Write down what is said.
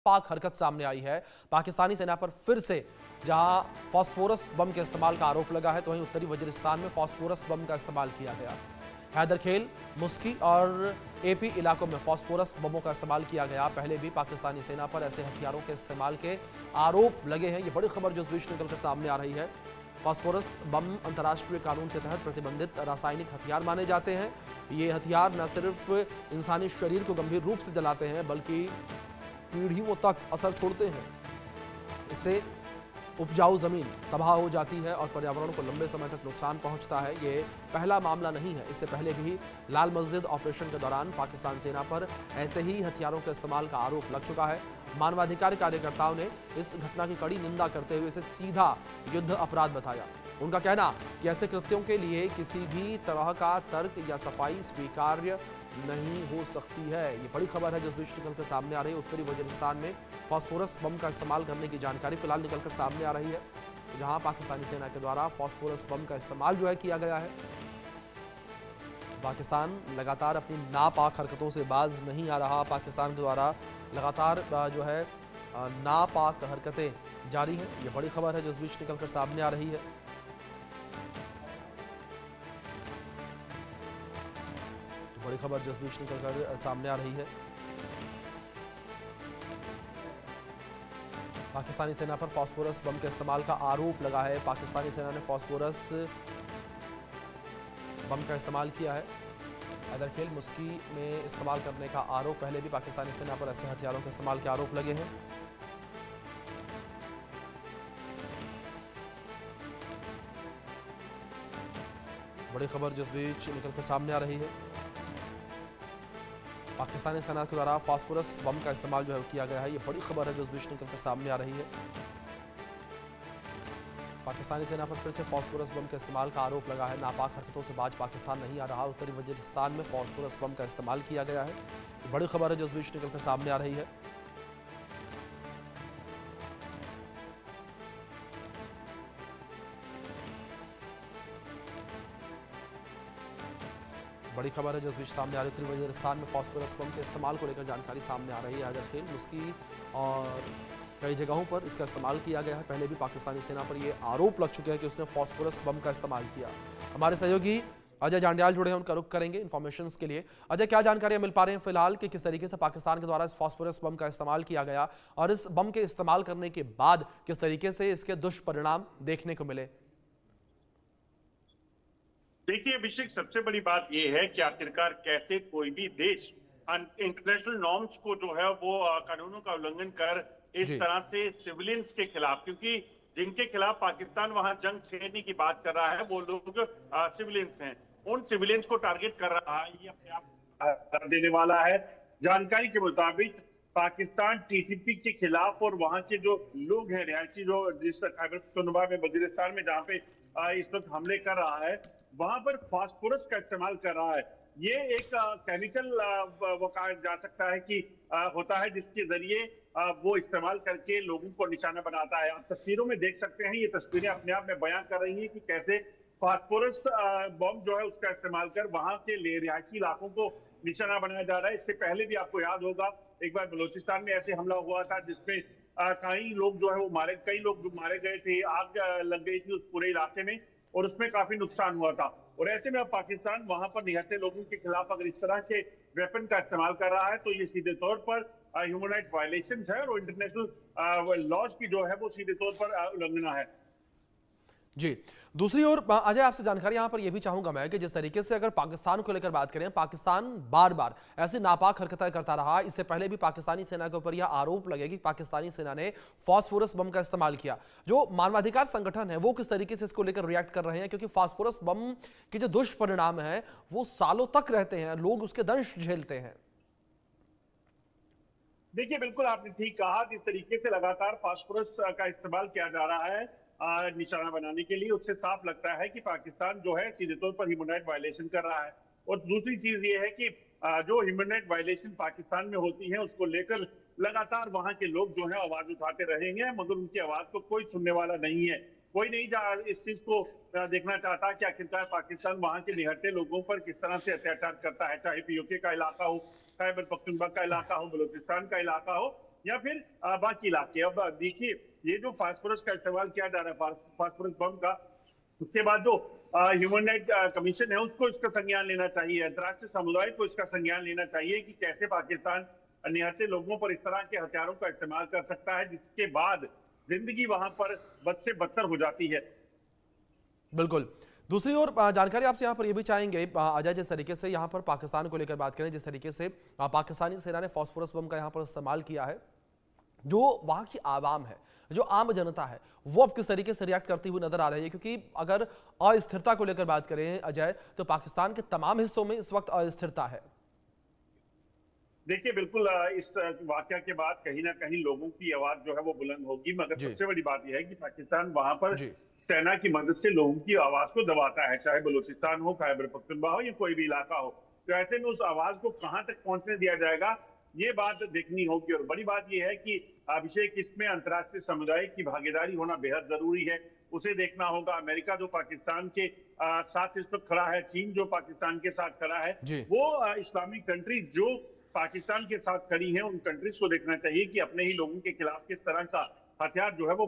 पाक हरकत सामने आई है। पाकिस्तानी सेना पर फिर से जहां फास्फोरस बम के इस्तेमाल का आरोप लगा है, तो वहीं उत्तरी वजीरिस्तान में फास्फोरस बम का इस्तेमाल किया गया। हैदरखेल, मुस्की और एपी इलाकों में फास्फोरस बमों का इस्तेमाल किया गया। पहले भी पाकिस्तानी सेना पर ऐसे हथियारों के इस्तेमाल के आरोप लगे हैं। ये बड़ी खबर जो इस बीच निकलकर सामने आ रही है। फास्फोरस बम अंतर्राष्ट्रीय कानून के तहत प्रतिबंधित रासायनिक हथियार माने जाते हैं। ये हथियार न सिर्फ इंसानी शरीर को गंभीर रूप से जलाते हैं, बल्कि पीढ़ियों तक असर छोड़ते हैं। इससे उपजाऊ जमीन तबाह हो जाती है और पर्यावरण को लंबे समय तक नुकसान पहुंचता है। ये पहला मामला नहीं है। इससे पहले भी लाल मस्जिद ऑपरेशन के दौरान पाकिस्तान सेना पर ऐसे ही हथियारों के इस्तेमाल का आरोप लग चुका है। मानवाधिकार कार्यकर्ताओं ने इस घटना की कड़ी निंदा करते हुए इसे सीधा युद्ध अपराध बताया। उनका कहना कि ऐसे कृत्यों के लिए किसी भी तरह का तर्क या सफाई स्वीकार्य नहीं हो सकती है। ये बड़ी खबर है जिस बीच निकलकर सामने आ रही है। उत्तरी वजीरिस्तान में फास्फोरस बम का इस्तेमाल करने की जानकारी फिलहाल निकलकर सामने आ रही है, जहां पाकिस्तानी सेना के द्वारा फास्फोरस बम का इस्तेमाल जो है किया गया है। पाकिस्तान लगातार अपनी नापाक हरकतों से बाज नहीं आ रहा। पाकिस्तान के द्वारा लगातार जो है नापाक हरकतें जारी हैं। ये बड़ी खबर है जो इस बीच निकलकर सामने आ रही है। बड़ी खबर जो इस बीच निकलकर सामने आ रही है। पाकिस्तानी सेना पर फास्फोरस बम के इस्तेमाल का आरोप लगा है। पाकिस्तानी सेना ने फास्फोरस बम का इस्तेमाल किया है। हैदरखेल, मुस्की में इस्तेमाल करने का आरोप, पहले भी पाकिस्तानी सेना पर ऐसे हथियारों के इस्तेमाल के आरोप लगे हैं। बड़ी खबर जो इस बीच निकलकर सामने आ रही है। पाकिस्तानी सेना के द्वारा फास्फोरस बम का इस्तेमाल जो है किया गया है। ये बड़ी खबर है जो इस बीच निकलकर सामने आ रही है। पाकिस्तानी सेना पर फिर से फास्फोरस बम के इस्तेमाल का आरोप लगा है। नापाक हरकतों से बाज पाकिस्तान नहीं आ रहा। उत्तरी वजीरिस्तान में फास्फोरस बम का इस्तेमाल किया गया है। ये बड़ी खबर है जो इस बीच निकलकर सामने आ रही है। बड़ी खबर है जो इस बीच सामने आ रही है। उत्तरी वजीरिस्तान में फास्फोरस बम के इस्तेमाल को लेकर जानकारी सामने आ रही है। हैदरखेल, मुस्की और कई जगहों पर इसका इस्तेमाल किया गया है। पहले भी पाकिस्तानी सेना पर यह आरोप लग चुके हैं कि उसने फास्फोरस बम का इस्तेमाल किया। हमारे सहयोगी अजय जांडियाल जुड़े हैं, उनका रुख करेंगे इन्फॉर्मेशन के लिए। अजय, क्या जानकारियां मिल पा रही हैं फिलहाल कि किस तरीके से पाकिस्तान के द्वारा इस फास्फोरस बम का इस्तेमाल किया गया और इस बम के इस्तेमाल करने के बाद किस तरीके से इसके दुष्परिणाम देखने को मिले? देखिए अभिषेक, सबसे बड़ी बात यह है कि आखिरकार कैसे कोई भी देश इंटरनेशनल नॉर्म्स को जो है वो कानूनों का उल्लंघन कर इस जी, तरह से सिविलियंस के खिलाफ, क्योंकि जिनके खिलाफ पाकिस्तान वहां जंग छेड़ने की बात कर रहा है वो लोग सिविलियंस हैं, उन सिविलियंस को टारगेट कर रहा है। ये अपने आप देने वाला है। जानकारी के मुताबिक पाकिस्तान टीटीपी के खिलाफ और वहां के जो लोग हैं रिहायशी, जो जिस खैबर पख्तूनख्वा में वजीरिस्तान में जहां पे इस वक्त हमले कर रहा है, वहां पर फास्फोरस का इस्तेमाल कर रहा है। ये एक केमिकल वो कहा जा सकता है कि होता है जिसके जरिए वो इस्तेमाल करके लोगों को निशाना बनाता है। आप तस्वीरों में देख सकते हैं, ये तस्वीरें अपने आप में बयां कर रही हैं कि कैसे फास्फोरस बम जो है उसका इस्तेमाल कर वहां के रिहायशी इलाकों को निशाना बनाया जा रहा है। इससे पहले भी आपको याद होगा एक बार बलूचिस्तान में ऐसे हमला हुआ था जिसमें कई लोग जो है वो कई लोग मारे गए थे, आग लग गई थी उस पूरे इलाके में और उसमें काफी नुकसान हुआ था। और ऐसे में अब पाकिस्तान वहां पर निहत्थे लोगों के खिलाफ अगर इस तरह के वेपन का इस्तेमाल कर रहा है तो ये सीधे तौर पर ह्यूमन राइट वायलेशन है और इंटरनेशनल लॉज की जो है वो सीधे तौर पर उल्लंघना है। जी। दूसरी ओर अजय, आपसे जानकारी यहां पर यह भी चाहूंगा मैं कि जिस तरीके से अगर पाकिस्तान को लेकर बात करें, पाकिस्तान बार बार ऐसी नापाक हरकतें करता रहा। इससे पहले भी पाकिस्तानी सेना के ऊपर यह आरोप लगे कि पाकिस्तानी सेना ने फास्फोरस बम का इस्तेमाल किया। जो मानवाधिकार संगठन है वो किस तरीके से इसको लेकर रिएक्ट कर रहे हैं, क्योंकि फास्फोरस बम के जो दुष्परिणाम है वो सालों तक रहते हैं, लोग उसके दंश झेलते हैं। देखिए बिल्कुल आपने ठीक कहा, जिस तरीके से लगातार फास्फोरस का इस्तेमाल किया जा रहा है निशाना बनाने के लिए, उससे साफ लगता है कि पाकिस्तान जो है सीधे तौर पर ह्यूमन राइट वायलेशन कर रहा है। और दूसरी चीज ये है कि जो ह्यूमन राइट वायलेशन पाकिस्तान में होती है उसको लेकर लगातार वहां के लोग जो है आवाज उठाते रहेंगे, मगर उनकी आवाज को कोई सुनने वाला नहीं है। कोई नहीं इस चीज को देखना चाहता कि आखिरकार पाकिस्तान वहां के निहत्थे लोगों पर किस तरह से अत्याचार करता है, चाहे पीओके का इलाका हो, खैबर पख्तूनख्वा का इलाका हो, बलूचिस्तान का इलाका हो। या फिर बाकी इलाके। अब देखिए, ये जो फास्फोरस का इस्तेमाल किया जा रहा है, फास्फोरस बम का, उसके बाद जो ह्यूमन राइट कमीशन है उसको इसका संज्ञान लेना चाहिए, अंतर्राष्ट्रीय समुदाय को इसका संज्ञान लेना चाहिए कि कैसे पाकिस्तान निहत्थे लोगों पर इस तरह के हथियारों का इस्तेमाल कर सकता है, जिसके बाद जिंदगी वहां पर बद से बदतर हो जाती है। बिल्कुल। दूसरी ओर जानकारी आपसे यहाँ पर ये भी चाहेंगे अजय, जिस तरीके से यहाँ पर पाकिस्तान को लेकर बात करें, जिस तरीके से पाकिस्तानी सेना ने फास्फोरस बम का यहाँ पर इस्तेमाल किया है, जो वहाँ की आवाम है, जो आम जनता है, वो अब किस तरीके से रिएक्ट करती हुई नजर आ रही है? क्योंकि अगर अस्थिरता को लेकर बात करें अजय, तो पाकिस्तान के तमाम हिस्सों में इस वक्त अस्थिरता है। देखिए, बिल्कुल इस वाकया के बाद कहीं ना कहीं लोगों की आवाज जो है वो बुलंद होगी, मगर सबसे बड़ी बात यह है कि पाकिस्तान वहां पर सेना की मदद से लोगों की आवाज को दबाता है, चाहे बलूचिस्तान हो, खैबर पख्तूनख्वा हो या कोई भी इलाका हो। तो ऐसे में उस आवाज को कहां तक पहुंचने दिया जाएगा, ये बात देखनी होगी। और बड़ी बात यह है कि अभिषेक, इसमें अंतर्राष्ट्रीय समुदाय की भागीदारी होना बेहद जरूरी है। उसे देखना होगा। अमेरिका जो पाकिस्तान के साथ इस वक्त खड़ा है, चीन जो पाकिस्तान के साथ खड़ा है, वो इस्लामिक कंट्री जो पाकिस्तान के साथ खड़ी हैं, उन कंट्रीज को देखना चाहिए कि अपने ही लोगों के खिलाफ किस तरह का हथियार जो है वो